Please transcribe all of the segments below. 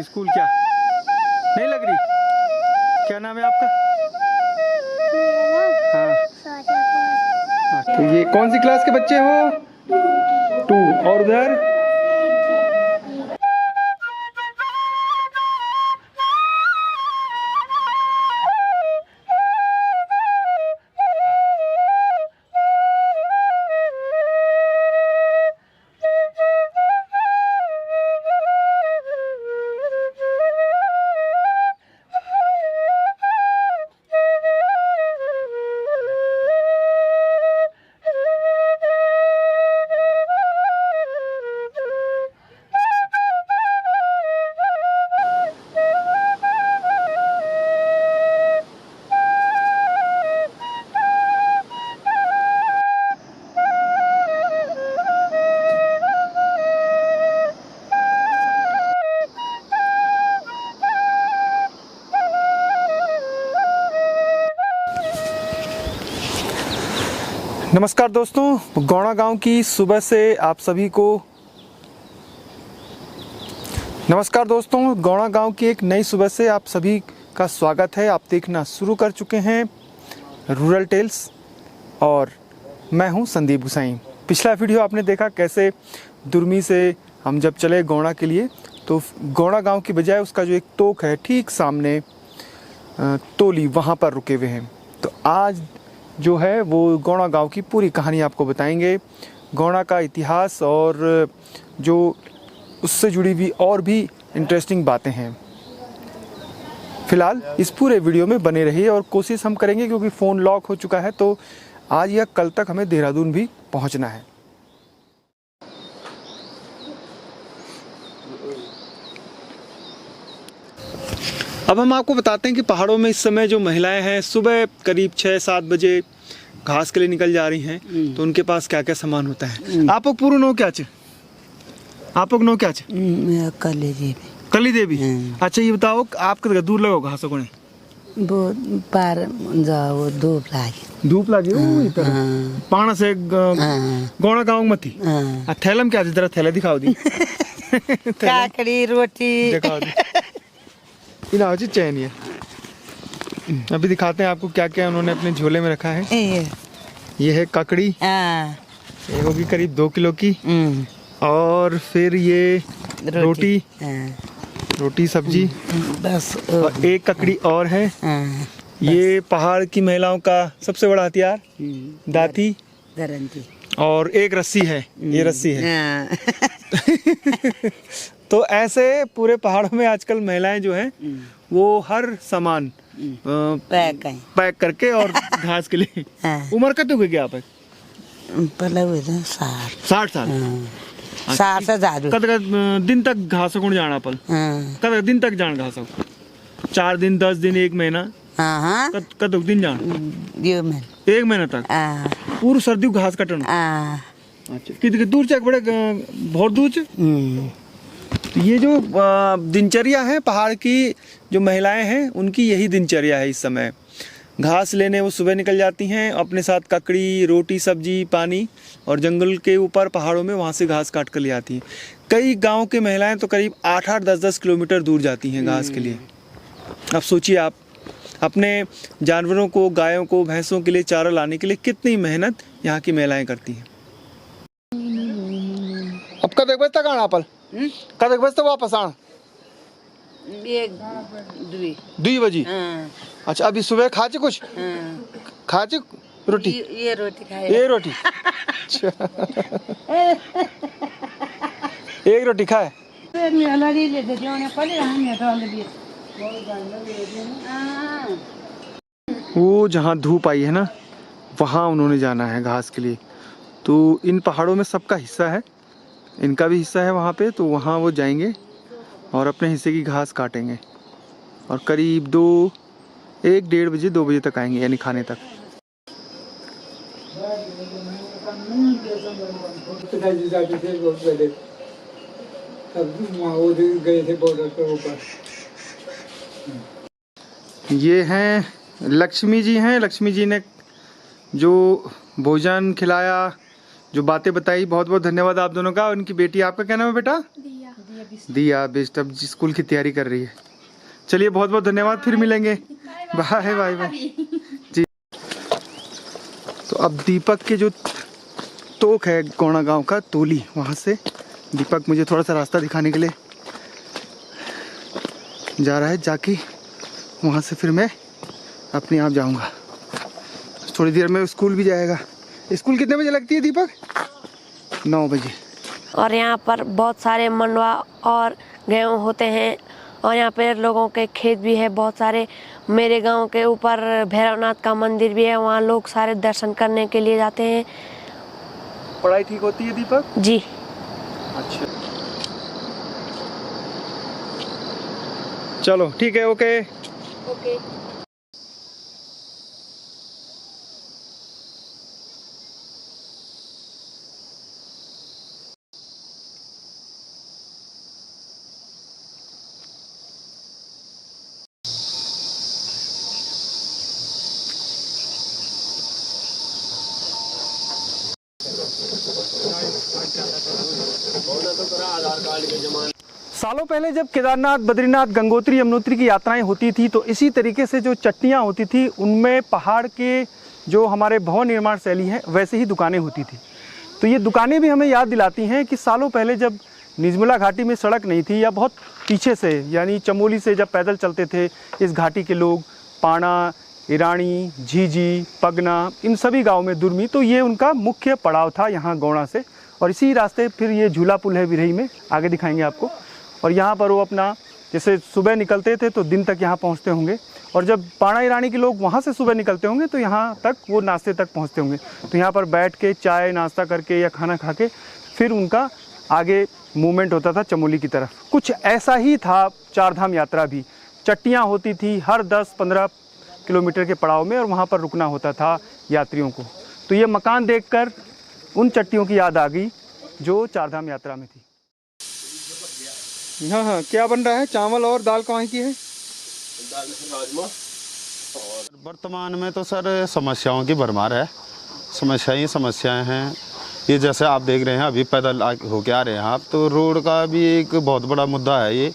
School क्या नहीं लग रही? क्या नाम है आपका? हाँ, तो ये कौन सी क्लास के बच्चे हो? 2। और उधर नमस्कार दोस्तों, गौड़ा गांव की सुबह से आप सभी को गौड़ा गांव की एक नई सुबह से आप सभी का स्वागत है। आप देखना शुरू कर चुके हैं रूरल टेल्स और मैं हूं संदीप गुसाई। पिछला वीडियो आपने देखा कैसे दुर्मी से हम जब चले गौड़ा के लिए तो गौड़ा गांव की बजाय उसका जो एक तोक है ठीक सामने तोली, वहां पर रुके हुए हैं। तो आज जो है वो गौड़ा गांव की पूरी कहानी आपको बताएंगे, गौड़ा का इतिहास और जो उससे जुड़ी हुई और भी इंटरेस्टिंग बातें हैं। फिलहाल इस पूरे वीडियो में बने रहिए और कोशिश हम करेंगे, क्योंकि फ़ोन लॉक हो चुका है तो आज या कल तक हमें देहरादून भी पहुंचना है। अब हम आपको बताते हैं कि पहाड़ों में इस समय जो महिलाएं हैं सुबह करीब 6-7 बजे घास के लिए निकल जा रही हैं, तो उनके पास क्या क्या सामान होता है। आप लोग पूरा नो क्या चे? आप लोग नो क्या चे? कली देवी। अच्छा, ये बताओ आपके दूर लगो घासों को? वो पार जाओ धूप लागे पाना से गौड़ा गाँव मत ही। थैलम क्या जरा थैला दिखाओ दी। काकड़ी रोटी दिखाओ दी। चैन है। अभी दिखाते हैं आपको क्या क्या उन्होंने अपने झोले में रखा है। ये है ककड़ी, ये होगी करीब 2 किलो की। और फिर ये रोटी सब्जी बस। और एक ककड़ी और है। ये पहाड़ की महिलाओं का सबसे बड़ा हथियार दाती। और एक रस्सी है, ये रस्सी है। तो ऐसे पूरे पहाड़ों में आजकल महिलाएं जो हैं वो हर सामान पैक करके और घास के लिए। उम्र कत हो गई आप? 60 साल। 60 से ज्यादा। कद दिन तक घास को जाना पल? कद दिन तक जान घास? 4 दिन, 10 दिन, 1 महीना? कद दिन जान? 1 महीना तक पूरी सर्दी घास कटना। अच्छा, कितने दूर चक बड़े बहुत दूर च? ये जो दिनचर्या है पहाड़ की जो महिलाएं हैं उनकी यही दिनचर्या है। इस समय घास लेने वो सुबह निकल जाती हैं, अपने साथ ककड़ी, रोटी, सब्जी, पानी, और जंगल के ऊपर पहाड़ों में वहाँ से घास काट कर ले आती हैं। कई गांव के महिलाएं तो करीब 8-8, 10-10 किलोमीटर दूर जाती हैं घास के लिए। अब सोचिए आप, अपने जानवरों को, गायों को, भैंसों के लिए चारा लाने के लिए कितनी मेहनत यहाँ की महिलाएं करती हैं। अब कद बजे तक आना पल? कद बजे तक वापस आना? 2 बजे। अच्छा, अभी सुबह खाचे कुछ? खाचे रोटी? ये रोटी खाए। ये रोटी? अच्छा। एक रोटी खाए? वो जहाँ धूप आई है ना, वहाँ उन्होंने जाना है घास के लिए। तो इन पहाड़ों में सबका हिस्सा है, इनका भी हिस्सा है वहाँ पे, तो वहाँ वो जाएंगे और अपने हिस्से की घास काटेंगे और करीब 1-1:30 बजे 2 बजे तक आएंगे, यानी खाने तक। ये हैं लक्ष्मी जी हैं। लक्ष्मी जी ने जो भोजन खिलाया, जो बातें बताई, बहुत बहुत धन्यवाद आप दोनों का। उनकी बेटी, आपका क्या नाम है बेटा? दिया बेस्ट, अब स्कूल की तैयारी कर रही है। चलिए बहुत बहुत धन्यवाद, फिर मिलेंगे। बाय बाय बाय जी। तो अब दीपक के जो तोक है गोणा गांव का तोली, वहाँ से दीपक मुझे थोड़ा सा रास्ता दिखाने के लिए जा रहा है। जाके वहाँ से फिर मैं अपने आप जाऊँगा। थोड़ी देर में स्कूल भी जाएगा। स्कूल कितने बजे लगती है दीपक? 9 बजे। और यहाँ पर बहुत सारे मंडवा और गेहूँ होते हैं और यहाँ पे लोगों के खेत भी है बहुत सारे। मेरे गांव के ऊपर भैरवनाथ का मंदिर भी है, वहाँ लोग सारे दर्शन करने के लिए जाते हैं। पढ़ाई ठीक होती है दीपक? जी। अच्छा, चलो ठीक है, ओके ओके। सालों पहले जब केदारनाथ, बद्रीनाथ, गंगोत्री, यमुनोत्री की यात्राएं होती थी तो इसी तरीके से जो चट्टियाँ होती थी उनमें पहाड़ के जो हमारे भवन निर्माण शैली है वैसे ही दुकानें होती थी। तो ये दुकानें भी हमें याद दिलाती हैं कि सालों पहले जब निजमुला घाटी में सड़क नहीं थी, या बहुत पीछे से यानी चमोली से जब पैदल चलते थे इस घाटी के लोग, पाणा, ईरानी, झीझी, पगना, इन सभी गाँव में दुर्मी, तो ये उनका मुख्य पड़ाव था यहाँ गोणा से। और इसी रास्ते फिर ये झूला पुल है विरही में, आगे दिखाएंगे आपको। और यहाँ पर वो अपना जैसे सुबह निकलते थे तो दिन तक यहाँ पहुँचते होंगे, और जब पाणा ईरानी के लोग वहाँ से सुबह निकलते होंगे तो यहाँ तक वो नाश्ते तक पहुँचते होंगे। तो यहाँ पर बैठ के चाय नाश्ता करके या खाना खा के फिर उनका आगे मूवमेंट होता था चमोली की तरफ। कुछ ऐसा ही था चारधाम यात्रा भी। चट्टियाँ होती थी हर 10-15 किलोमीटर के पड़ाव में, और वहाँ पर रुकना होता था यात्रियों को। तो ये मकान देखकर उन चट्टियों की याद आ गई जो चारधाम यात्रा में थी। हाँ हाँ, क्या बन रहा है? चावल और दाल कहाँ की है? दाल राजमा। और वर्तमान में तो सर समस्याओं की भरमार है। समस्याएं हैं। ये जैसे आप देख रहे हैं अभी पैदल होके आ रहे हैं आप, तो रोड का भी एक बहुत बड़ा मुद्दा है। ये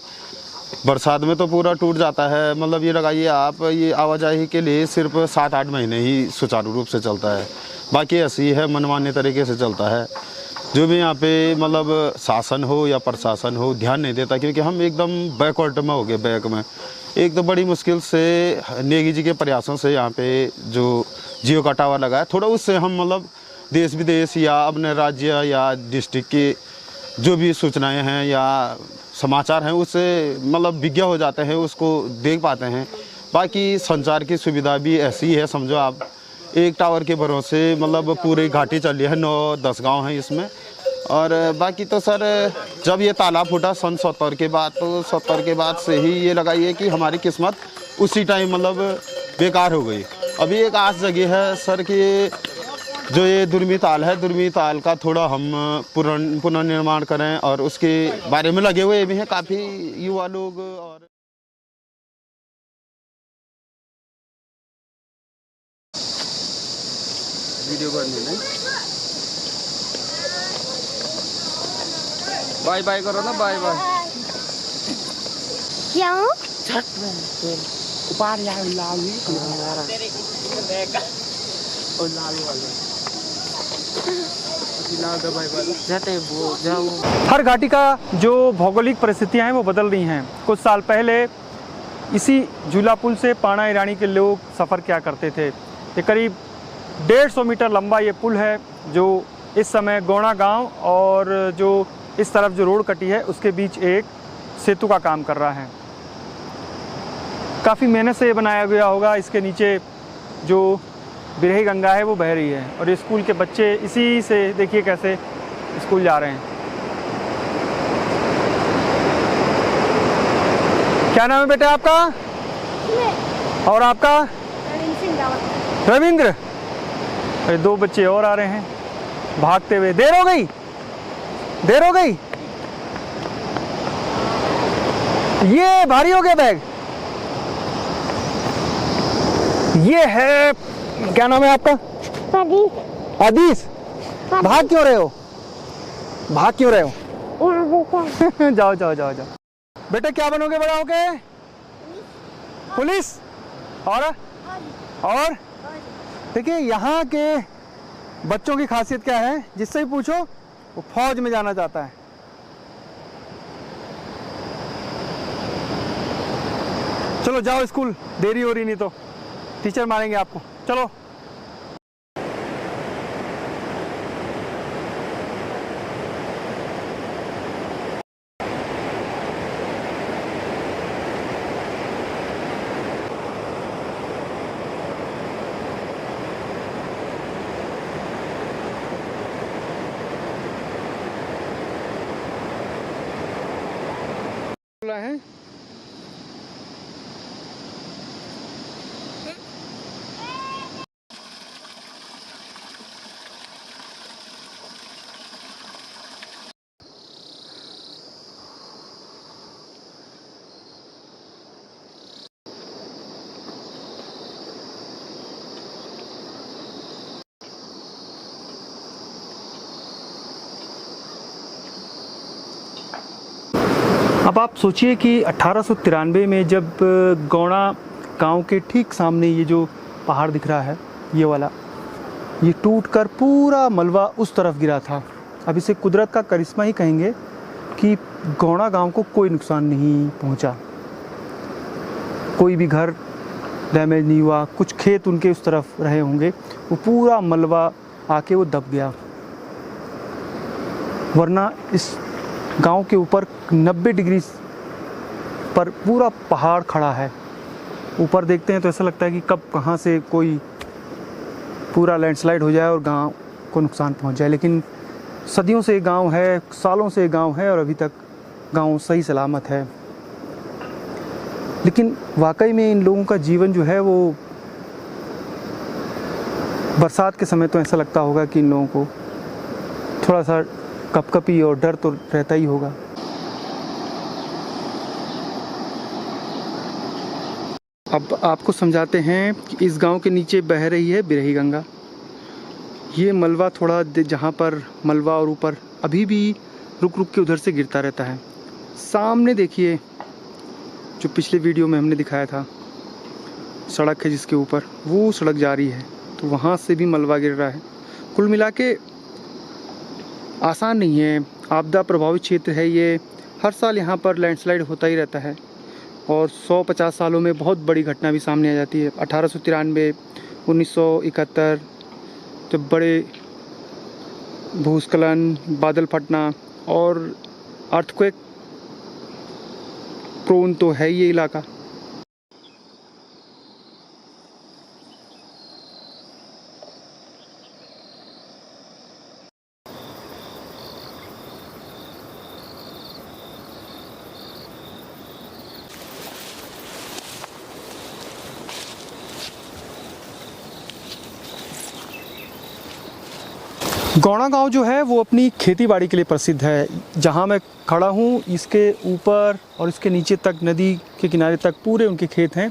बरसात में तो पूरा टूट जाता है। मतलब ये लगाइए आप, ये आवाजाही के लिए सिर्फ 7-8 महीने ही सुचारू रूप से चलता है, बाकी ऐसे ही है मनमाने तरीके से चलता है। जो भी यहाँ पे मतलब शासन हो या प्रशासन हो ध्यान नहीं देता, क्योंकि हम एकदम बैकवर्ड में हो गए, बैक में। एक तो बड़ी मुश्किल से नेगी जी के प्रयासों से यहाँ पे जो जियो का टावर लगा है, थोड़ा उससे हम मतलब देश विदेश या अपने राज्य या डिस्ट्रिक्ट की जो भी सूचनाएं हैं या समाचार हैं उससे मतलब विज्ञ हो जाते हैं, उसको देख पाते हैं। बाकी संचार की सुविधा भी ऐसी है, समझो आप एक टावर के भरोसे मतलब पूरी घाटी चल रही है। 9-10 गांव हैं इसमें। और बाकी तो सर जब ये तालाब फूटा सन 70 के बाद, तो 70 के बाद से ही ये लगाइए कि हमारी किस्मत उसी टाइम मतलब बेकार हो गई। अभी एक आस जगी है सर कि जो ये दुर्मी ताल है, दुर्मी ताल का थोड़ा हम पुनर्निर्माण करें, और उसके बारे में लगे हुए भी हैं काफ़ी युवा लोग। और वीडियो करने में बाय बाय करो ना, बाय बाय। क्यों? हर घाटी का जो भौगोलिक परिस्थितियां हैं वो बदल रही हैं। कुछ साल पहले इसी झूला पुल से पाणा ईरानी के लोग सफ़र किया करते थे। ये करीब 150 मीटर लंबा ये पुल है जो इस समय गोणा गांव और जो इस तरफ जो रोड कटी है उसके बीच एक सेतु का काम कर रहा है। काफ़ी मेहनत से ये बनाया गया होगा। इसके नीचे जो बिरही गंगा है वो बह रही है, और स्कूल के बच्चे इसी से देखिए कैसे स्कूल जा रहे हैं। क्या नाम है बेटा आपका? और आपका? रविंद्र। अरे 2 बच्चे और आ रहे हैं भागते हुए। देर हो गई, देर हो गई। ये भारी हो गया बैग। ये है, क्या नाम है आपका? आदिश। आदिश। भाग क्यों रहे हो? भाग क्यों रहे हो? जाओ जाओ जाओ जाओ। बेटा क्या बनोगे बड़ा होके? पुलिस? और देखिए यहाँ के बच्चों की खासियत क्या है, जिससे भी पूछो वो फौज में जाना चाहता है। चलो जाओ स्कूल, देरी हो रही नहीं तो टीचर मारेंगे आपको। चलो। है अब आप सोचिए कि 1893 में जब गौड़ा गांव के ठीक सामने ये जो पहाड़ दिख रहा है, ये वाला, ये टूटकर पूरा मलबा उस तरफ गिरा था। अब इसे कुदरत का करिश्मा ही कहेंगे कि गौड़ा गांव को कोई नुकसान नहीं पहुंचा, कोई भी घर डैमेज नहीं हुआ, कुछ खेत उनके उस तरफ रहे होंगे, वो पूरा मलबा आके वो दब गया। वरना इस गांव के ऊपर 90 डिग्री पर पूरा पहाड़ खड़ा है। ऊपर देखते हैं तो ऐसा लगता है कि कब कहां से कोई पूरा लैंडस्लाइड हो जाए और गांव को नुकसान पहुंच जाए। लेकिन सदियों से गांव है, सालों से गांव है और अभी तक गांव सही सलामत है। लेकिन वाकई में इन लोगों का जीवन जो है वो बरसात के समय तो ऐसा लगता होगा कि इन लोगों को थोड़ा सा कपकपी और डर तो रहता ही होगा। अब आपको समझाते हैं कि इस गांव के नीचे बह रही है बिरही गंगा। ये मलबा थोड़ा जहाँ पर मलबा और ऊपर अभी भी रुक रुक के उधर से गिरता रहता है। सामने देखिए जो पिछले वीडियो में हमने दिखाया था, सड़क है जिसके ऊपर वो सड़क जा रही है, तो वहाँ से भी मलबा गिर रहा है। कुल मिला के आसान नहीं है, आपदा प्रभावित क्षेत्र है ये। हर साल यहाँ पर लैंडस्लाइड होता ही रहता है और 150 सालों में बहुत बड़ी घटना भी सामने आ जाती है। 1893, 1971 जब बड़े भूस्खलन, बादल फटना और अर्थक्वेक प्रोन तो है ये इलाका। गौड़ा गांव जो है वो अपनी खेती बाड़ी के लिए प्रसिद्ध है। जहां मैं खड़ा हूं इसके ऊपर और इसके नीचे तक, नदी के किनारे तक पूरे उनके खेत हैं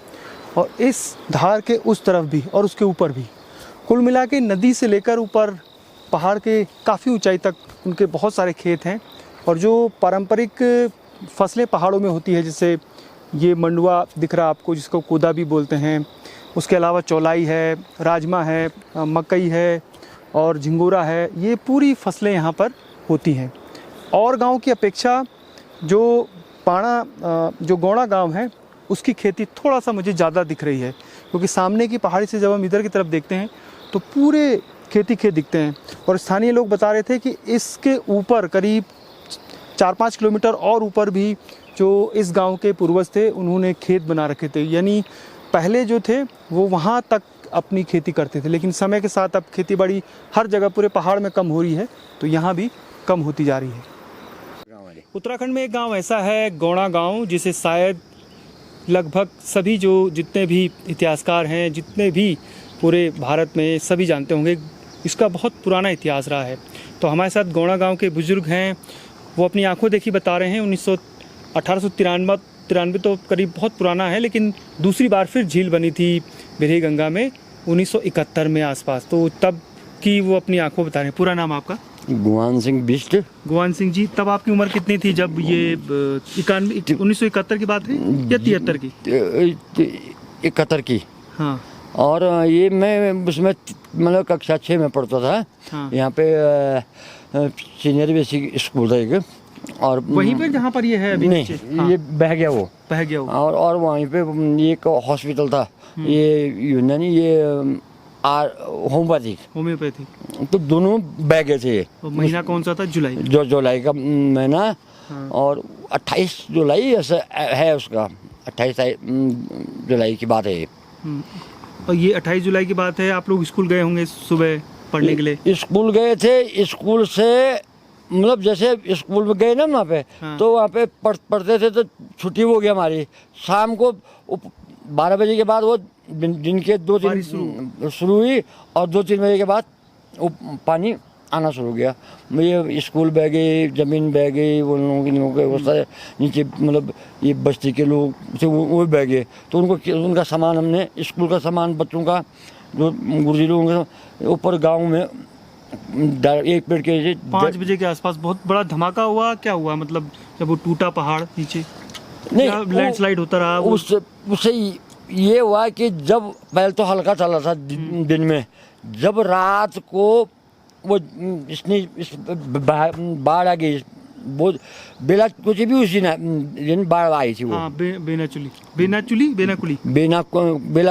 और इस धार के उस तरफ भी और उसके ऊपर भी। कुल मिला के नदी से लेकर ऊपर पहाड़ के काफ़ी ऊंचाई तक उनके बहुत सारे खेत हैं। और जो पारंपरिक फसलें पहाड़ों में होती है, जैसे ये मंडुआ दिख रहा आपको जिसको कोदा भी बोलते हैं, उसके अलावा चौलाई है, राजमा है, मकई है और झिंगोरा है, ये पूरी फसलें यहाँ पर होती हैं। और गांव की अपेक्षा जो जो गौड़ा गांव है उसकी खेती थोड़ा सा मुझे ज़्यादा दिख रही है, क्योंकि सामने की पहाड़ी से जब हम इधर की तरफ देखते हैं तो पूरे खेती खेत दिखते हैं। और स्थानीय लोग बता रहे थे कि इसके ऊपर करीब 4-5 किलोमीटर और ऊपर भी जो इस गांव के पूर्वज थे उन्होंने खेत बना रखे थे, यानी पहले जो थे वो वहाँ तक अपनी खेती करते थे। लेकिन समय के साथ अब खेती बाड़ी हर जगह पूरे पहाड़ में कम हो रही है, तो यहाँ भी कम होती जा रही है। उत्तराखंड में एक गांव ऐसा है गौड़ा गांव, जिसे शायद लगभग सभी जो जितने भी इतिहासकार हैं, जितने भी पूरे भारत में सभी जानते होंगे। इसका बहुत पुराना इतिहास रहा है। तो हमारे साथ गौड़ा गांव के बुजुर्ग हैं, वो अपनी आंखों देखी बता रहे हैं 1893 तो करीब बहुत पुराना है, लेकिन दूसरी बार फिर झील बनी थी बिरही गंगा में 1971 में आसपास। तो तब की वो अपनी आंखों बता रहे हैं। पूरा नाम आपका? गुमान सिंह बिष्ट। गुमान सिंह जी, तब आपकी उम्र कितनी थी जब ये 1971 की बात है या 73 की? 71 की। हाँ। और ये मैं उसमें मतलब कक्षा 6 में पढ़ता था। हाँ। यहाँ पे सीनियर बेसिक स्कूल था एक, और वहीं पे जहाँ पर ये है अभी? नहीं, हाँ। ये बह गया वो। बह गया वो। और वहीं पे ये एक हॉस्पिटल था, ये यूनानी, ये होम्योपैथी। तो दोनों बह गए थे। तो महीना कौन सा था? जुलाई। जो जुलाई का महीना। हाँ। और 28 जुलाई ऐसा है उसका, 28 जुलाई की बात है। और ये 28 जुलाई की बात है। आप लोग स्कूल गए होंगे सुबह पढ़ने के लिए? स्कूल गए थे। स्कूल से मतलब जैसे स्कूल में गए ना वहाँ पे, हाँ। तो वहाँ पे पढ़ते थे, तो छुट्टी हो गई हमारी। शाम को 12 बजे के बाद वो दिन के 2-3 शुरू हुई, और 2-3 बजे के बाद वो पानी आना शुरू हो गया। ये स्कूल बह गए, ज़मीन बह गई, वो लोगों के वो सारे नीचे मतलब ये बस्ती के लोग थे वो बह गए। तो उनका सामान हमने, स्कूल का सामान, बच्चों का, जो गुरुजी लोगों के ऊपर गाँव में एक पेड़ के 5 बजे के आसपास बहुत बड़ा धमाका हुआ। क्या हुआ मतलब जब वो टूटा पहाड़ नीचे? नहीं, लैंडस्लाइड होता रहा? उससे ये हुआ कि जब पहले तो हल्का चला था दिन में, जब रात को वो बाढ़ आ गई, वो बेला कुछ भी उसी दिन बाढ़ आई थी वो। हाँ, बेला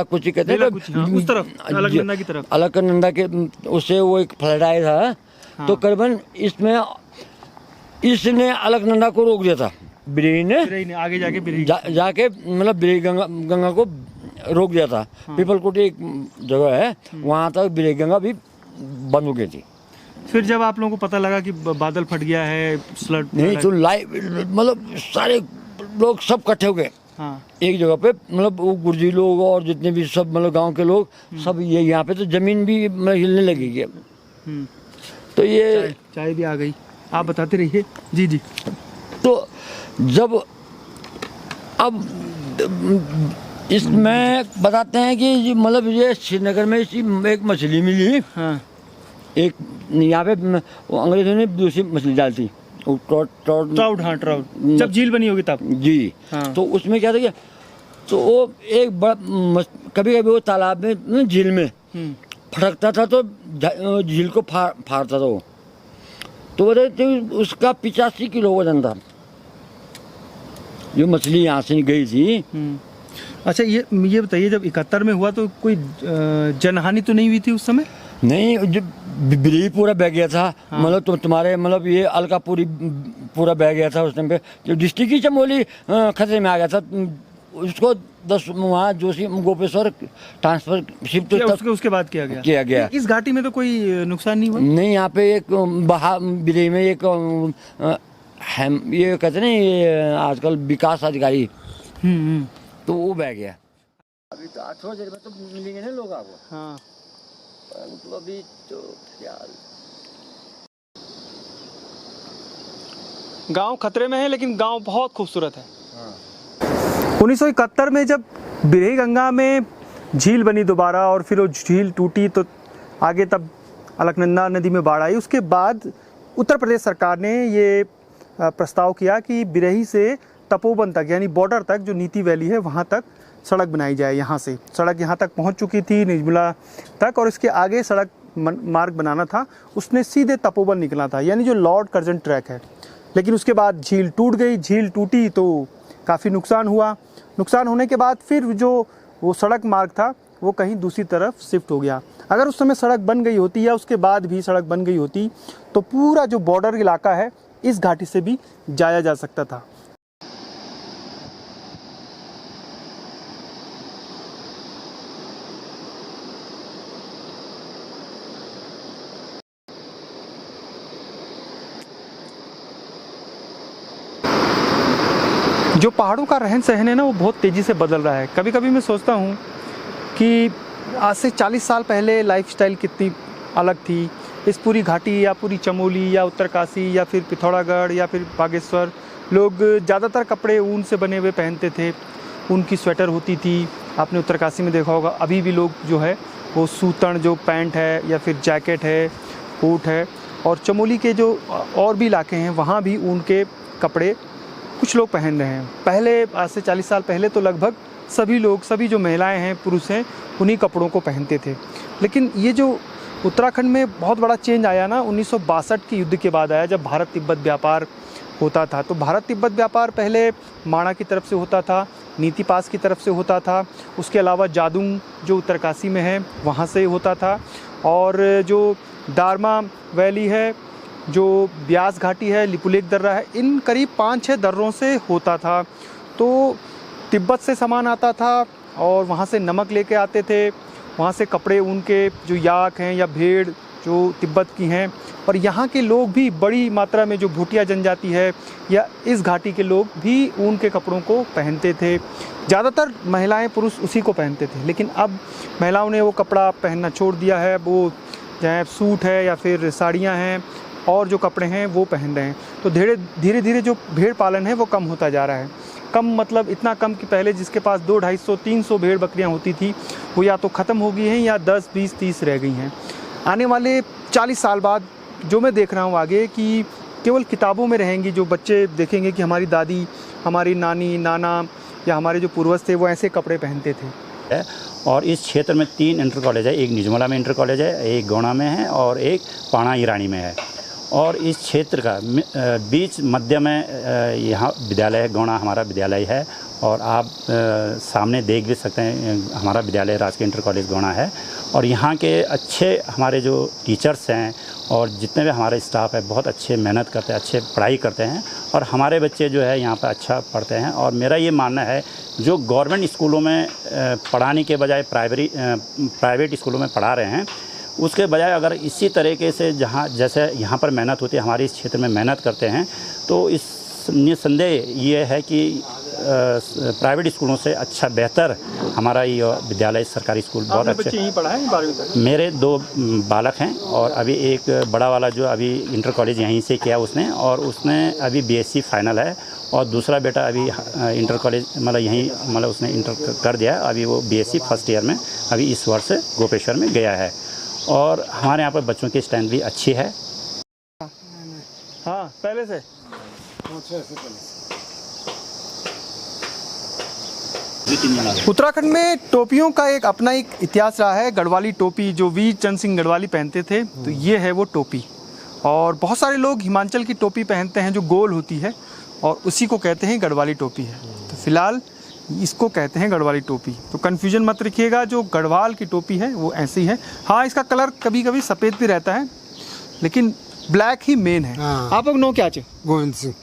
कुची कहते हैं, हाँ, उस तरफ अलकनंदा की तरफ। अलकनंदा के उससे वो एक फ्लड आया था। हाँ। तो करीबन इसने अलकनंदा को रोक दिया था। बिरही ने आगे जाके जाके मतलब बिरही गंगा को रोक दिया था। हाँ। पीपलकोटी एक जगह है, वहाँ तक बिरही गंगा भी बंद हो गई थी। फिर जब आप लोगों को पता लगा कि बादल फट गया है, फ्लड नहीं, तो लाइव मतलब सारे लोग सब इकट्ठे हो गए। हाँ। एक जगह पे, मतलब वो गुर्जी लोग और जितने भी सब मतलब गांव के लोग सब, ये यहाँ पे तो जमीन भी मतलब हिलने लगेगी। तो ये चाय भी आ गई, आप बताते रहिए। जी जी। तो जब अब इसमें बताते हैं कि मतलब ये श्रीनगर में इसी एक मछली मिली। हाँ। एक यहाँ पे वो अंग्रेजों ने दूसरी मछली डालती, ट्राउट। हाँ, ट्राउट। जब झील बनी होगी तब जी। हाँ। तो उसमें क्या था कि तो वो एक बड़ा कभी कभी वो तालाब में, झील में फटकता था, तो झील को फाड़ता था वो। तो बोलते उसका 85 किलो वजन था, जो मछली यहाँ से गई थी। अच्छा, ये बताइए, जब 71 में हुआ तो कोई जनहानि तो नहीं हुई थी उस समय? नहीं, जो बिरही पूरा बह गया था। हाँ। मतलब तुम्हारे मतलब ये अलकापुरी पूरा बह गया था उस टाइम पे। जो डिस्ट्रिक्ट की चमोली खतरे में आ गया था, उसको 10 वहाँ जोशी गोपेश्वर ट्रांसफर शिफ्ट उसके बाद किया गया। इस घाटी में तो कोई नुकसान नहीं हुआ? नहीं, यहाँ पे एक बिरही में एक ये कहते ना, ये आजकल विकास अधिकारी, तो वो बह गया। अभी तो 8 बजे में तो मिलेंगे ना लोग आपको। हाँ। तो अभी तो यार गांव खतरे में है, लेकिन गांव बहुत खूबसूरत है। हाँ। 1971 में जब बिरही गंगा में झील बनी दोबारा, और फिर वो झील टूटी, तो आगे तब अलकनंदा नदी में बाढ़ आई। उसके बाद उत्तर प्रदेश सरकार ने ये प्रस्ताव किया कि बिरही से तपोवन तक, यानी बॉर्डर तक, जो नीति वैली है वहाँ तक सड़क बनाई जाए। यहाँ से सड़क यहाँ तक पहुँच चुकी थी, निजमुला तक, और इसके आगे सड़क मार्ग बनाना था। उसने सीधे तपोवन निकला था, यानी जो लॉर्ड कर्जन ट्रैक है। लेकिन उसके बाद झील टूट गई। झील टूटी तो काफ़ी नुकसान हुआ। नुकसान होने के बाद फिर जो वो सड़क मार्ग था वो कहीं दूसरी तरफ शिफ्ट हो गया। अगर उस समय सड़क बन गई होती, या उसके बाद भी सड़क बन गई होती, तो पूरा जो बॉर्डर इलाका है इस घाटी से भी जाया जा सकता था। जो पहाड़ों का रहन सहन है ना, वो बहुत तेज़ी से बदल रहा है। कभी कभी मैं सोचता हूँ कि आज से 40 साल पहले लाइफस्टाइल कितनी अलग थी। इस पूरी घाटी या पूरी चमोली या उत्तरकाशी या फिर पिथौरागढ़ या फिर बागेश्वर, लोग ज़्यादातर कपड़े ऊन से बने हुए पहनते थे। ऊन की स्वेटर होती थी। आपने उत्तरकाशी में देखा होगा, अभी भी लोग जो है वो सूतन जो पैंट है या फिर जैकेट है, कोट है। और चमोली के जो और भी इलाके हैं वहाँ भी ऊन के कपड़े कुछ लोग पहन रहे हैं। पहले आज से 40 साल पहले तो लगभग सभी लोग, सभी जो महिलाएं हैं, पुरुष हैं, उन्हीं कपड़ों को पहनते थे। लेकिन ये जो उत्तराखंड में बहुत बड़ा चेंज आया ना 1962 के युद्ध के बाद आया, जब भारत तिब्बत व्यापार होता था। तो भारत तिब्बत व्यापार पहले माणा की तरफ से होता था, नीति पास की तरफ से होता था, उसके अलावा जादुंग जो उत्तरकाशी में है वहाँ से होता था, और जो दारमा वैली है, जो ब्यास घाटी है, लिपुलेख दर्रा है, इन करीब 5-6 दर्रों से होता था। तो तिब्बत से सामान आता था और वहाँ से नमक लेके आते थे, वहाँ से कपड़े उनके जो याक हैं या भेड़ जो तिब्बत की हैं, और यहाँ के लोग भी बड़ी मात्रा में जो भूटिया जनजाति है या इस घाटी के लोग भी ऊन के कपड़ों को पहनते थे। ज़्यादातर महिलाएं पुरुष उसी को पहनते थे, लेकिन अब महिलाओं ने वो कपड़ा पहनना छोड़ दिया है। वो चाहे सूट है या फिर साड़ियाँ हैं और जो कपड़े हैं वो पहन रहे हैं। तो धीरे धीरे जो भेड़ पालन है वो कम होता जा रहा है। कम मतलब इतना कम कि पहले जिसके पास 200, 250, 300 भेड़ बकरियां होती थी वो या तो ख़त्म हो गई हैं या 10, 20, 30 रह गई हैं। आने वाले 40 साल बाद जो मैं देख रहा हूँ आगे कि केवल किताबों में रहेंगी। जो बच्चे देखेंगे कि हमारी दादी, हमारी नानी, नाना या हमारे जो पूर्वज थे वो ऐसे कपड़े पहनते थे। और इस क्षेत्र में 3 इंटर कॉलेज है, एक निजमुला में इंटर कॉलेज है, एक गौड़ा में है और एक पाणा ईरानी में है। और इस क्षेत्र का बीच मध्य में यहाँ विद्यालय है, गौड़ा हमारा विद्यालय है। और आप सामने देख भी सकते हैं, हमारा विद्यालय राजकीय इंटर कॉलेज गौड़ा है। और यहाँ के अच्छे हमारे जो टीचर्स हैं और जितने भी हमारे स्टाफ है बहुत अच्छे मेहनत करते हैं, अच्छे पढ़ाई करते हैं, और हमारे बच्चे जो है यहाँ पर अच्छा पढ़ते हैं। और मेरा ये मानना है जो गवर्नमेंट स्कूलों में पढ़ाने के बजाय प्राइवेट स्कूलों में पढ़ा रहे हैं, उसके बजाय अगर इसी तरीके से जहाँ जैसे यहाँ पर मेहनत होती है, हमारे इस क्षेत्र में मेहनत करते हैं, तो इस निसंदेह ये है कि प्राइवेट स्कूलों से अच्छा बेहतर हमारा ये विद्यालय सरकारी स्कूल बहुत अच्छे। बच्चे यहीं पढ़ाए 12वीं तक? मेरे 2 बालक हैं और अभी एक बड़ा वाला जो अभी इंटर कॉलेज यहीं से किया उसने, और उसने अभी BSc फाइनल है। और दूसरा बेटा अभी इंटर कॉलेज मतलब यहीं मतलब उसने इंटर कर दिया, अभी वो BSc फर्स्ट ईयर में अभी इस वर्ष गोपेश्वर में गया है। और हमारे यहाँ पर बच्चों की स्ट्रेंथ भी अच्छी है। हाँ, पहले से उत्तराखंड में टोपियों का एक अपना एक इतिहास रहा है। गढ़वाली टोपी जो वीर चंद सिंह गढ़वाली पहनते थे, तो ये है वो टोपी। और बहुत सारे लोग हिमाचल की टोपी पहनते हैं जो गोल होती है, और उसी को कहते हैं गढ़वाली टोपी है। तो फिलहाल इसको कहते हैं गढ़वाली टोपी। तो कन्फ्यूजन मत रखिएगा, जो गढ़वाल की टोपी है वो ऐसी है। हाँ, इसका कलर कभी कभी सफ़ेद भी रहता है, लेकिन ब्लैक ही मेन है। आप लोग नो क्या चे? गोविंद सिंह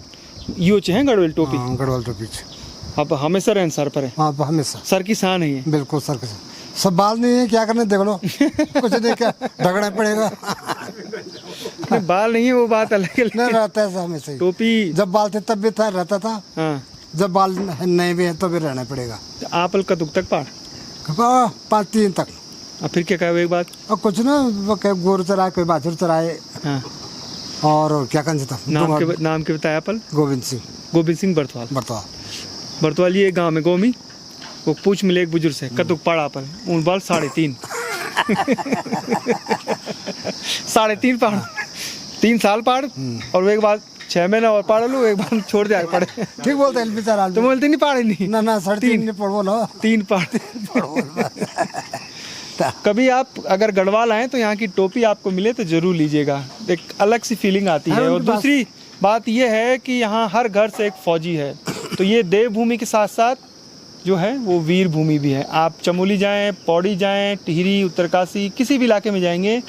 यो चे हैं गढ़वाल टोपी? गढ़वाल टोपी। आप हमेशा रहन सर पर है? हाँ, हमेशा सर की शान है ये। बिल्कुल सर के सब बाल नहीं है, क्या करने, देख लो कुछ नहीं, क्या ढगना पड़ेगा। बाल नहीं है वो बात अलग है, नहीं रहता है हमेशा। टोपी जब बाल थे तब भी था, रहता था। हाँ, जब बाल नहीं भी है तो भी रहना पड़ेगा। आप का दुख तक पार 5-3 तक। अब फिर क्या कहे एक बात? और कुछ ना, वो गोरू चराए, कोई बाछुर चराए। हाँ, और क्या करना था? नाम के बताया पल? गोविंद सिंह। गोविंद सिंह बरतवाल। ये गांव में गोमी वो पूछ मिले एक बुजुर्ग से, कतुक पाड़ा पर उन बाल 3.5 3.5 पाड़, 3 साल पाड़, और एक बार 6 महीना और पाड़ लो, एक बार छोड़ दिया पड़े। ठीक बोलते हैं बेचारा। तो बोलते नहीं पाड़े नहीं ना 3.5 पढ़ो ना, 3 पाड़। कभी आप अगर गढ़वाल आए तो यहाँ की टोपी आपको मिले तो जरूर लीजिएगा, एक अलग सी फीलिंग आती है। और दूसरी बात यह है कि यहाँ हर घर से एक फौजी है, तो ये देवभूमि के साथ साथ जो है वो वीर भूमि भी है। आप चमोली जाएं, पौड़ी जाएं, टिहरी, उत्तरकाशी, किसी भी इलाके में जाएंगे,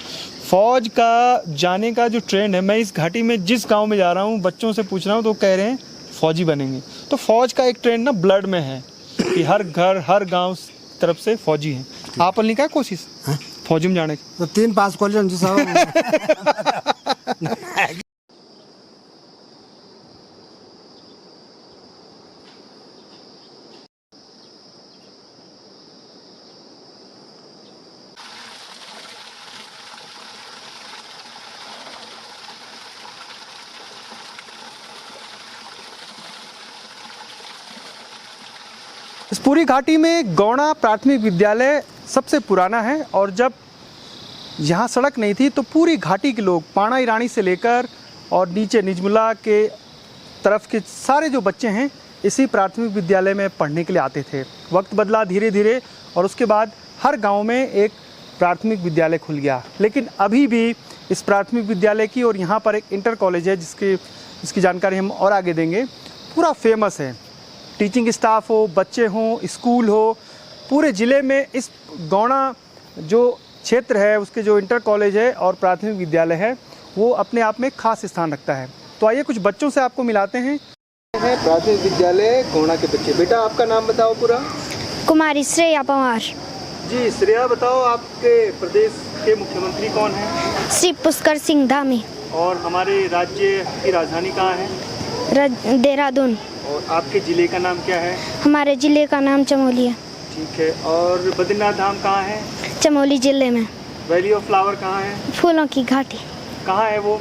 फ़ौज का जाने का जो ट्रेंड है, मैं इस घाटी में जिस गांव में जा रहा हूँ बच्चों से पूछ रहा हूँ तो कह रहे हैं फ़ौजी बनेंगे। तो फ़ौज का एक ट्रेंड ना ब्लड में है कि हर घर हर गाँव तरफ से फ़ौजी हैं। आप नहीं क्या कोशिश फौजी में जाने की? तो 3 पास कॉलेज साहब। इस पूरी घाटी में गौड़ा प्राथमिक विद्यालय सबसे पुराना है। और जब यहाँ सड़क नहीं थी तो पूरी घाटी के लोग पाणा ईरानी से लेकर और नीचे निजमुला के तरफ के सारे जो बच्चे हैं इसी प्राथमिक विद्यालय में पढ़ने के लिए आते थे। वक्त बदला धीरे धीरे और उसके बाद हर गांव में एक प्राथमिक विद्यालय खुल गया, लेकिन अभी भी इस प्राथमिक विद्यालय की और यहाँ पर एक इंटर कॉलेज है जिसकी जानकारी हम और आगे देंगे, पूरा फेमस है। टीचिंग स्टाफ हो, बच्चे हों, स्कूल हो, पूरे ज़िले में इस गौड़ा जो क्षेत्र है उसके जो इंटर कॉलेज है और प्राथमिक विद्यालय है वो अपने आप में खास स्थान रखता है। तो आइए कुछ बच्चों से आपको मिलाते हैं। प्राथमिक विद्यालय गौड़ा के बच्चे। बेटा आपका नाम बताओ पूरा। कुमारी श्रेया पवार। जी श्रेया, बताओ आपके प्रदेश के मुख्यमंत्री कौन हैं? श्री पुष्कर सिंह धामी। और हमारे राज्य की राजधानी कहाँ है? देहरादून। और आपके ज़िले का नाम क्या है? हमारे ज़िले का नाम चमोली है। ठीक है। और बद्रीनाथ धाम कहाँ है? चमोली ज़िले में। वैली ऑफ फ्लावर कहाँ है? फूलों की घाटी। कहाँ है वो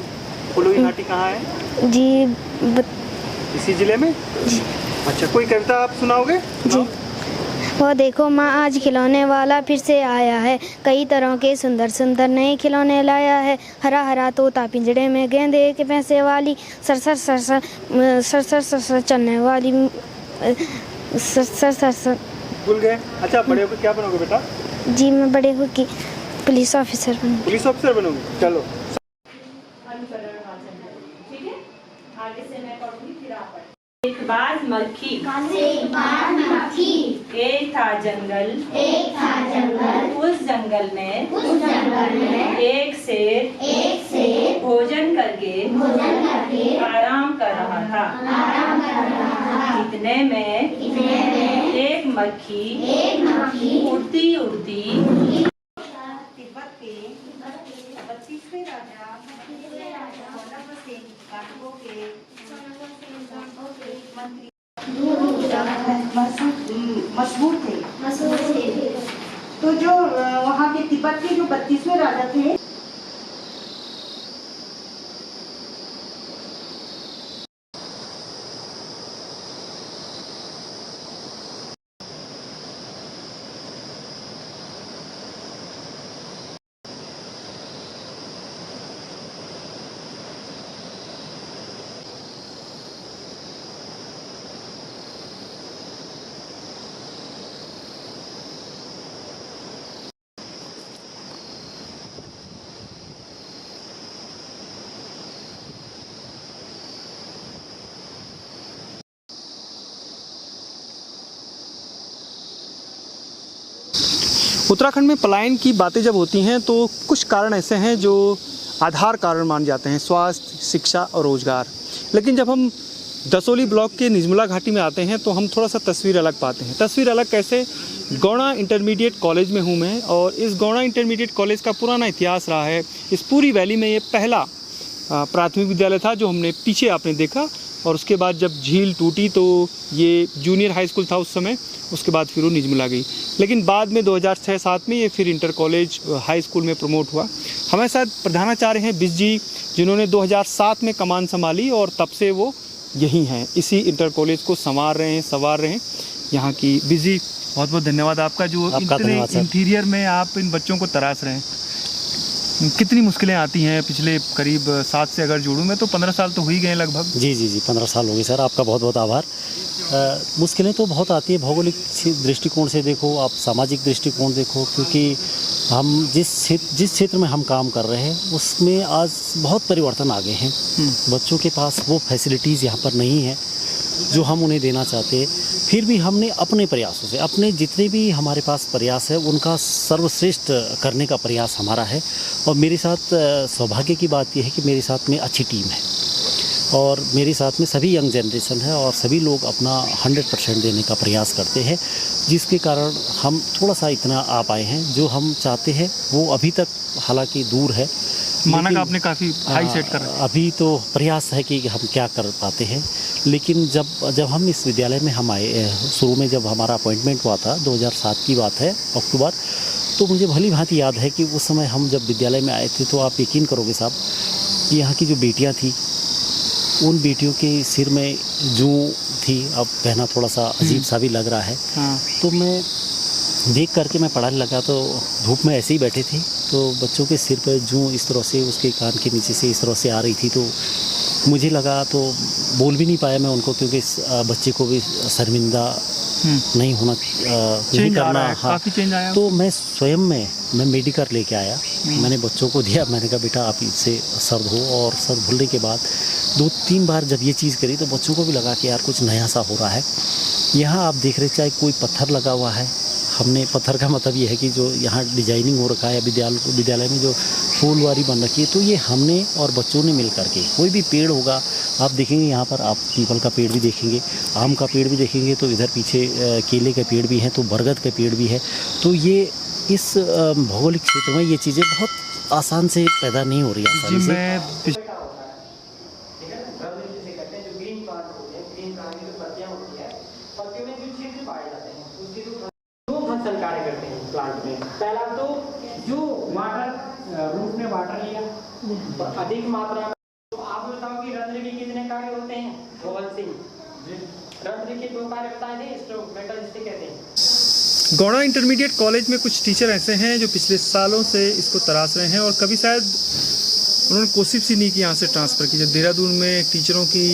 फूलों की घाटी कहाँ है? जी इसी ज़िले में जी। अच्छा, कोई कविता आप सुनाओगे? जी। वो देखो माँ आज खिलौने वाला फिर से आया है, कई तरह के सुंदर सुंदर नए खिलौने लाया है। हरा हरा तोता पिंजड़े में, गेंदे के पैसे वाली, सरसर सरसर सरसर सरसर चलने वाली, सरसर सरसर। भूल गए? अच्छा, बड़े होकर क्या बनोगे बेटा? जी मैं बड़े होकर पुलिस ऑफिसर बनूंगी। पुलिस ऑफिसर बनोगे? चलो। एक बार मक्खी, एक था जंगल, उस जंगल में एक शेर भोजन करके आराम कर रहा था। इतने में एक मक्खी उड़ती उड़ती तिब्बत के 32वें राजा मशहूर थे। तो जो वहाँ के तिब्बत के जो 32वें राजा थे, उत्तराखंड में पलायन की बातें जब होती हैं तो कुछ कारण ऐसे हैं जो आधार कारण मान जाते हैं, स्वास्थ्य, शिक्षा और रोजगार। लेकिन जब हम दसोली ब्लॉक के निजमुला घाटी में आते हैं तो हम थोड़ा सा तस्वीर अलग पाते हैं। तस्वीर अलग कैसे? गौड़ा इंटरमीडिएट कॉलेज में हूँ मैं, और इस गौड़ा इंटरमीडिएट कॉलेज का पुराना इतिहास रहा है। इस पूरी वैली में ये पहला प्राथमिक विद्यालय था जो हमने पीछे आपने देखा, और उसके बाद जब झील टूटी तो ये जूनियर हाई स्कूल था उस समय, उसके बाद फिर वो निजमुला गई। लेकिन बाद में 2006-07 में ये फिर इंटर कॉलेज हाई स्कूल में प्रमोट हुआ। हमारे साथ प्रधानाचार्य हैं बिस जी, जिन्होंने 2007 में कमान संभाली और तब से वो यहीं हैं, इसी इंटर कॉलेज को संवार रहे हैं यहाँ की। बिस जी, बहुत बहुत धन्यवाद आपका, जो इतने इंटीरियर में आप इन बच्चों को तराश रहे हैं। कितनी मुश्किलें आती हैं? पिछले करीब 7 से अगर जोड़ूँ मैं तो 15 साल तो हो ही गए लगभग। जी 15 साल हो गए सर। आपका बहुत बहुत आभार। मुश्किलें तो बहुत आती है, भौगोलिक दृष्टिकोण से देखो, आप सामाजिक दृष्टिकोण देखो, क्योंकि हम जिस क्षेत्र में हम काम कर रहे हैं उसमें आज बहुत परिवर्तन आ गए हैं। बच्चों के पास वो फैसिलिटीज़ यहाँ पर नहीं है जो हम उन्हें देना चाहते हैं। फिर भी हमने अपने प्रयासों से, अपने जितने भी हमारे पास प्रयास है उनका सर्वश्रेष्ठ करने का प्रयास हमारा है। और मेरे साथ सौभाग्य की बात यह है कि मेरे साथ में अच्छी टीम है और मेरे साथ में सभी यंग जनरेशन है और सभी लोग अपना 100% देने का प्रयास करते हैं, जिसके कारण हम थोड़ा सा इतना आ पाए हैं। जो हम चाहते हैं वो अभी तक हालांकि दूर है, मानक आपने काफ़ी हाई सेट कर रखा है। अभी तो प्रयास है कि हम क्या कर पाते हैं। लेकिन जब हम इस विद्यालय में हम आए, शुरू में जब हमारा अपॉइंटमेंट हुआ था 2007 की बात है, अक्टूबर, तो मुझे भली भांति याद है कि उस समय हम जब विद्यालय में आए थे तो आप यकीन करोगे साहब, यहाँ की जो बेटियाँ थी उन बेटियों के सिर में जूं थी। अब कहना थोड़ा सा अजीब सा भी लग रहा है। तो मैं देख करके मैं पढ़ाने लगा तो धूप में ऐसे ही बैठे थे, तो बच्चों के सिर पर जूं इस तरह से उसके कान के नीचे से इस तरह से आ रही थी, तो मुझे लगा, तो बोल भी नहीं पाया मैं उनको, क्योंकि इस बच्चे को भी शर्मिंदा नहीं होना नहीं करना। हाँ, तो मैं स्वयं मैं मेडिकल लेके आया, मैंने बच्चों को दिया, मैंने कहा बेटा आप इससे सर धो, और सर धुलने के बाद 2-3 बार जब ये चीज़ करी तो बच्चों को भी लगा कि यार कुछ नया सा हो रहा है। यहाँ आप देख रहे चाहे कोई पत्थर लगा हुआ है, हमने पत्थर का मतलब ये है कि जो यहाँ डिजाइनिंग हो रखा है, विद्यालय में जो फूलवारी बन रखी है, तो ये हमने और बच्चों ने मिल करके, कोई भी पेड़ होगा आप देखेंगे यहाँ पर, आप पीपल का पेड़ भी देखेंगे, आम का पेड़ भी देखेंगे, तो इधर पीछे केले के पेड़ भी हैं, तो बरगद के पेड़ भी है। तो ये इस भौगोलिक क्षेत्र में ये चीज़ें बहुत आसान से पैदा नहीं हो रही आसानी से। कार्य करते हैं प्लांट में। पहला तो जो वाटर रूट में वाटर लिया अधिक मात्रा में, तो आप बताओ कि रंध्र के कितने कार्य होते हैं? गोवल सिंह रंध्र के 2 कार्य बताए थे, इंस्ट्रूमेंटल जिसे कहते हैं। गौड़ा इंटरमीडिएट कॉलेज में कुछ टीचर ऐसे हैं जो पिछले सालों से इसको तराश रहे हैं, और कभी शायद उन्होंने कोशिश ही नहीं की यहाँ से ट्रांसफ़र की। जब देहरादून में टीचरों की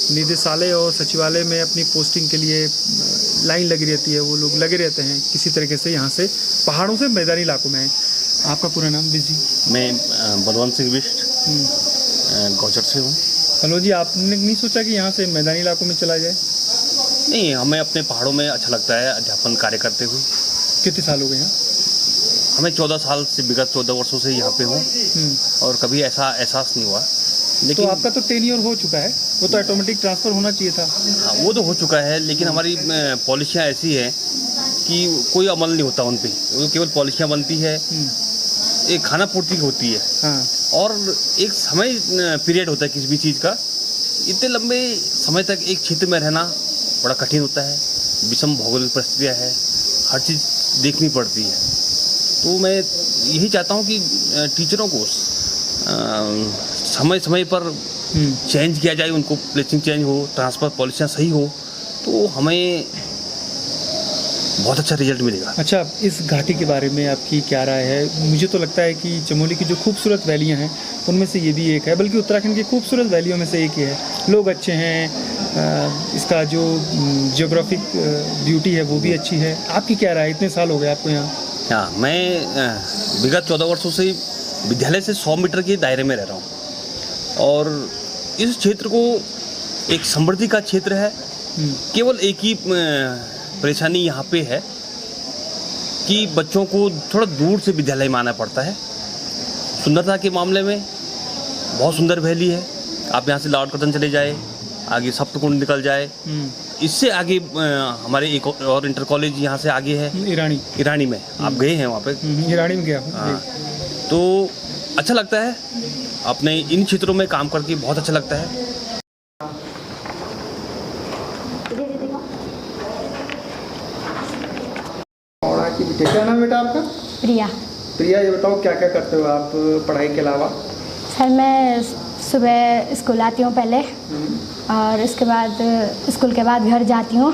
निदेशालय और सचिवालय में अपनी पोस्टिंग के लिए लाइन लगी रहती है, वो लोग लगे रहते हैं किसी तरीके से यहाँ से पहाड़ों से मैदानी इलाकों में। आपका पूरा नाम बिजी? मैं बलवंत सिंह बिष्ट गौचर से हूँ। हेलो जी, आपने नहीं सोचा कि यहाँ से मैदानी इलाकों में चला जाए? नहीं, हमें अपने पहाड़ों में अच्छा लगता है अध्यापन कार्य करते हुए। कितने साल हो गए यहाँ? हमें 14 साल से, विगत 14 वर्षों से यहाँ पे हूँ, और कभी ऐसा एहसास नहीं हुआ। लेकिन तो आपका तो टेन्योर हो चुका है, वो तो ऑटोमेटिक ट्रांसफ़र होना चाहिए था। हाँ, वो तो हो चुका है, लेकिन हमारी पॉलिसियाँ ऐसी हैं कि कोई अमल नहीं होता उन पर, वो केवल पॉलिसियाँ बनती है, एक खाना पूर्ति होती है। हाँ। और एक समय पीरियड होता है किसी भी चीज़ का। इतने लंबे समय तक एक क्षेत्र में रहना बड़ा कठिन होता है, विषम भौगोलिक परिस्थितियाँ है, हर चीज़ देखनी पड़ती है। तो मैं यही चाहता हूँ कि टीचरों को समय समय पर चेंज किया जाए, उनको प्लेसिंग चेंज हो, ट्रांसफ़र पॉलिसियाँ सही हो, तो हमें बहुत अच्छा रिजल्ट मिलेगा। अच्छा, इस घाटी के बारे में आपकी क्या राय है? मुझे तो लगता है कि चमोली की जो खूबसूरत वैलियाँ हैं उनमें से ये भी एक है, बल्कि उत्तराखंड की खूबसूरत वैलियों में से एक ही है। लोग अच्छे हैं, इसका जो जियोग्राफिक ब्यूटी है वो भी अच्छी है। आपकी क्या राय? इतने साल हो गए आपको यहाँ? हाँ, मैं विगत 14 वर्षों से विद्यालय से 100 मीटर के दायरे में रह रहा हूँ, और इस क्षेत्र को एक समृद्धि का क्षेत्र है। केवल एक ही परेशानी यहाँ पे है कि बच्चों को थोड़ा दूर से विद्यालय में आना पड़ता है। सुंदरता के मामले में बहुत सुंदर वैली है, आप यहाँ से लाहौर कदम चले जाए, आगे सप्तकुंड निकल जाए, इससे आगे हमारे एक और इंटर कॉलेज यहाँ से आगे है, ईरानी में। आप गए हैं वहाँ पे? ईरानी में गया हूँ। हाँ, तो अच्छा लगता है, अपने इन क्षेत्रों में काम करके बहुत अच्छा लगता है। क्या नाम बेटा आपका? प्रिया। प्रिया, ये बताओ क्या क्या करते हो आप पढ़ाई के अलावा? सर मैं सुबह स्कूल आती हूँ पहले, और उसके बाद स्कूल के बाद घर जाती हूँ,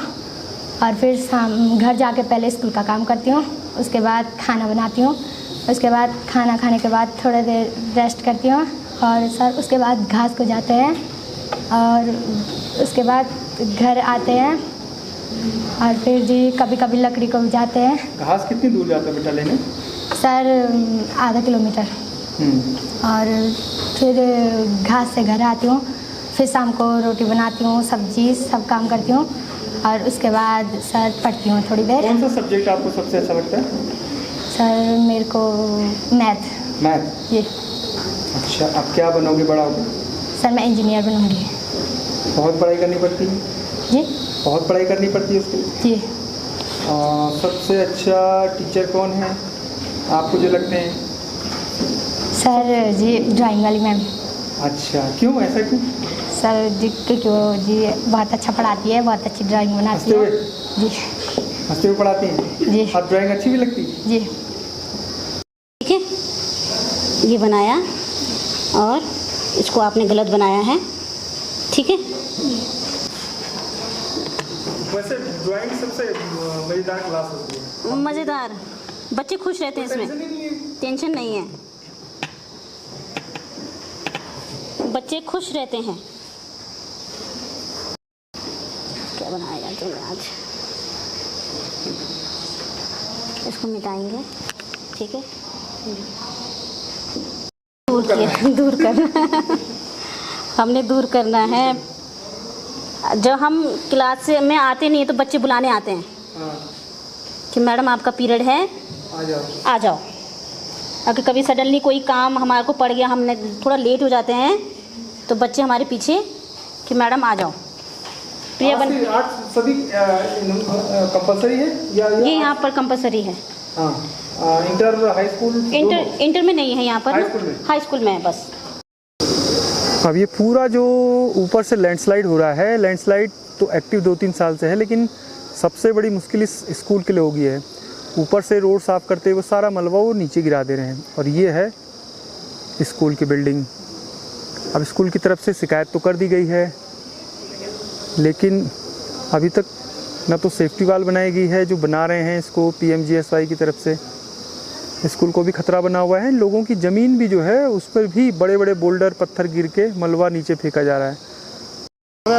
और फिर शाम घर जाके पहले स्कूल का काम करती हूँ, उसके बाद खाना बनाती हूँ, उसके बाद खाना खाने के बाद थोड़ी देर रेस्ट करती हूँ, और सर उसके बाद घास को जाते हैं, और उसके बाद घर आते हैं, और फिर जी कभी कभी लकड़ी को भी जाते हैं। घास कितनी दूर जाते हो बेटा लेने? सर आधा किलोमीटर। और फिर घास से घर आती हूँ, फिर शाम को रोटी बनाती हूँ, सब्जी सब काम करती हूँ, और उसके बाद सर पढ़ती हूँ थोड़ी देर। कौन सा सब्जेक्ट आपको सबसे अच्छा लगता है? सर मेरे को मैथ। ये अच्छा, अब क्या बनोगे बड़ा होकर? सर मैं इंजीनियर बनूँगी। बहुत पढ़ाई करनी पड़ती है? जी बहुत पढ़ाई करनी पड़ती है उसके लिए? जी। सबसे अच्छा टीचर कौन है आपको जो लगते हैं? सर जी ड्राइंग वाली मैम। अच्छा, क्यों, ऐसा क्यों? सर जी क्योंकि वो जी बहुत अच्छा पढ़ाती है, बहुत अच्छी ड्राइंग बनाती है। जी हंसते हुए पढ़ाती हैं जी। और ड्राइंग अच्छी भी लगती है जी। ठीक है, ये बनाया और इसको आपने गलत बनाया है, ठीक है। वैसे ड्राइंग सबसे मजेदार क्लास होती है। मज़ेदार, बच्चे खुश रहते हैं इसमें, टेंशन नहीं है, बच्चे खुश रहते हैं। क्या बनाया जाए आज, इसको मिटाएंगे, ठीक है, दूर करना हमने दूर करना है। जब हम क्लास में आते नहीं है तो बच्चे बुलाने आते हैं कि मैडम आपका पीरियड है, आ जाओ। अगर कभी सडनली कोई काम हमारे को पड़ गया, हमने थोड़ा लेट हो जाते हैं, तो बच्चे हमारे पीछे कि मैडम आ जाओ। प्रिया बन सभी कंपलसरी है या ये यहाँ पर कंपलसरी है। इंटर हाई स्कूल इंटर में नहीं है, यहाँ पर हाई स्कूल में है बस। अब ये पूरा जो ऊपर से लैंडस्लाइड हो रहा है, लैंडस्लाइड तो एक्टिव 2-3 साल से है, लेकिन सबसे बड़ी मुश्किल इस स्कूल के लिए होगी है। ऊपर से रोड साफ़ करते हुए सारा मलबा वो नीचे गिरा दे रहे हैं। और ये है स्कूल की बिल्डिंग। अब स्कूल की तरफ से शिकायत तो कर दी गई है, लेकिन अभी तक ना तो सेफ्टी वाल बनाई गई है, जो बना रहे हैं इसको PMGSY की तरफ से। स्कूल को भी खतरा बना हुआ है। लोगों की ज़मीन भी जो है उस पर भी बड़े बड़े बोल्डर पत्थर गिर के मलबा नीचे फेंका जा रहा है।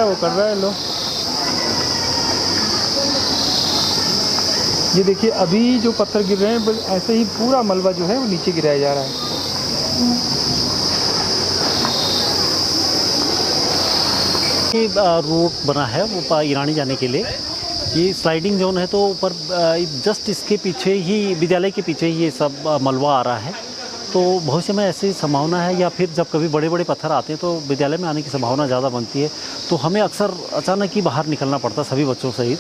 वो कर रहा है लो। ये देखिए अभी जो पत्थर गिर रहे हैं ऐसे ही पूरा मलबा जो है वो नीचे गिराया जा रहा है। रोड बना है वो ईरानी जाने के लिए। ये स्लाइडिंग जोन है, तो ऊपर जस्ट इसके पीछे ही, विद्यालय के पीछे ही ये सब मलबा आ रहा है। तो भविष्य में ऐसी संभावना है, या फिर जब कभी बड़े बड़े पत्थर आते हैं तो विद्यालय में आने की संभावना ज़्यादा बनती है। तो हमें अक्सर अचानक ही बाहर निकलना पड़ता सभी बच्चों सहित।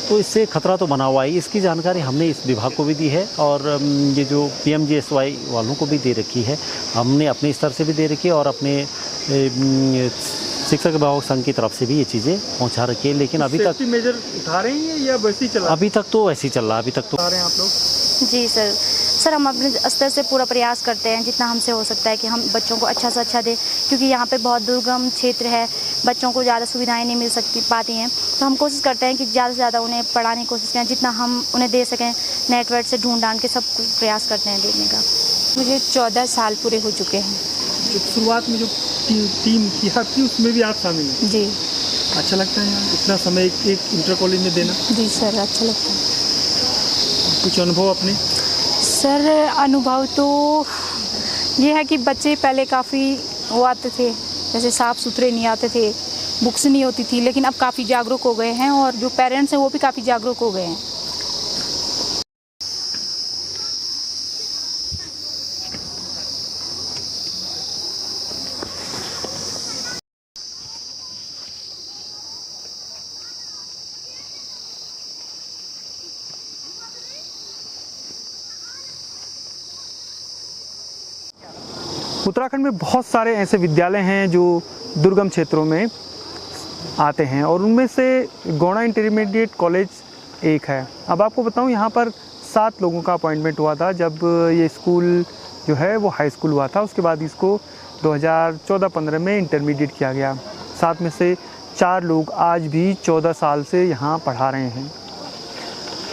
तो इससे खतरा तो बना हुआ है। इसकी जानकारी हमने इस विभाग को भी दी है, और ये जो PMGSY वालों को भी दे रखी है। हमने अपने स्तर से भी दे रखी है, और अपने शिक्षक अभिभावक संघ की तरफ से भी ये चीज़ें पहुंचा रखी है। लेकिन अभी तक मेजर उठा रहे हैं या वैसे ही चल रहा है? अभी तक तो वैसे ही चल रहा है। अभी तक तो उठा रहे हैं आप लोग? जी सर हम अपने स्तर से पूरा प्रयास करते हैं जितना हमसे हो सकता है कि हम बच्चों को अच्छा से अच्छा दें, क्योंकि यहाँ पे बहुत दुर्गम क्षेत्र है, बच्चों को ज़्यादा सुविधाएं नहीं मिल पाती हैं। तो हम कोशिश करते हैं कि ज़्यादा से ज़्यादा उन्हें पढ़ाने की कोशिश करें, जितना हम उन्हें दे सकें। नेटवर्क से ढूंढ ढांढ के सब प्रयास करते हैं देने का। मुझे 14 साल पूरे हो चुके हैं। शुरुआत में जो टीम किया थी उसमें भी आप शामिल हैं? जी। अच्छा लगता है यार इतना समय एक इंटर कॉलेज में देना? जी सर, अच्छा लगता है। कुछ अनुभव अपने? सर अनुभव तो ये है कि बच्चे पहले काफ़ी वो आते थे, जैसे साफ़ सुथरे नहीं आते थे, बुक्स नहीं होती थी, लेकिन अब काफ़ी जागरूक हो गए हैं, और जो पेरेंट्स हैं वो भी काफ़ी जागरूक हो गए हैं। उत्तराखंड में बहुत सारे ऐसे विद्यालय हैं जो दुर्गम क्षेत्रों में आते हैं, और उनमें से गौड़ा इंटरमीडिएट कॉलेज एक है। अब आपको बताऊं, यहाँ पर 7 लोगों का अपॉइंटमेंट हुआ था जब ये स्कूल जो है वो हाई स्कूल हुआ था। उसके बाद इसको 2014-15 में इंटरमीडिएट किया गया। 7 में से 4 लोग आज भी 14 साल से यहाँ पढ़ा रहे हैं।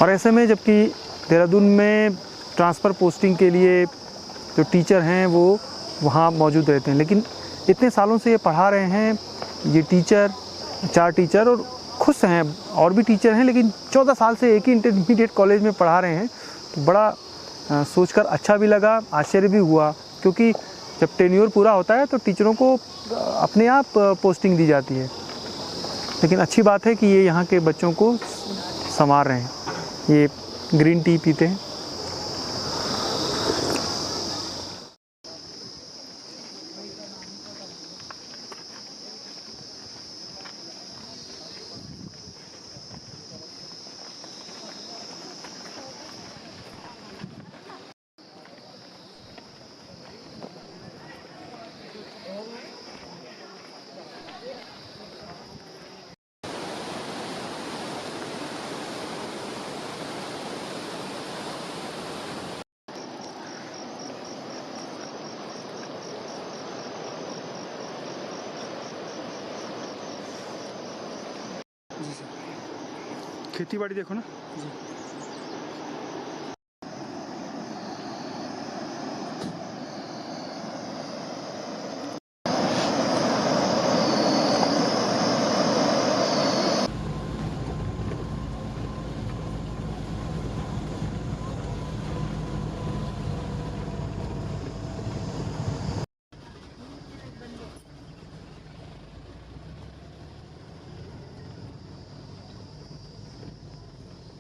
और ऐसे में जबकि देहरादून में ट्रांसफ़र पोस्टिंग के लिए जो टीचर हैं वो वहाँ मौजूद रहते हैं, लेकिन इतने सालों से ये पढ़ा रहे हैं ये टीचर, 4 टीचर, और खुश हैं। और भी टीचर हैं, लेकिन 14 साल से एक ही इंटरमीडिएट कॉलेज में पढ़ा रहे हैं। तो बड़ा सोचकर अच्छा भी लगा, आश्चर्य भी हुआ, क्योंकि जब टेन्योर पूरा होता है तो टीचरों को अपने आप पोस्टिंग दी जाती है। लेकिन अच्छी बात है कि ये यहाँ के बच्चों को संवार रहे हैं। ये ग्रीन टी पीते हैं। खेती बाड़ी देखो ना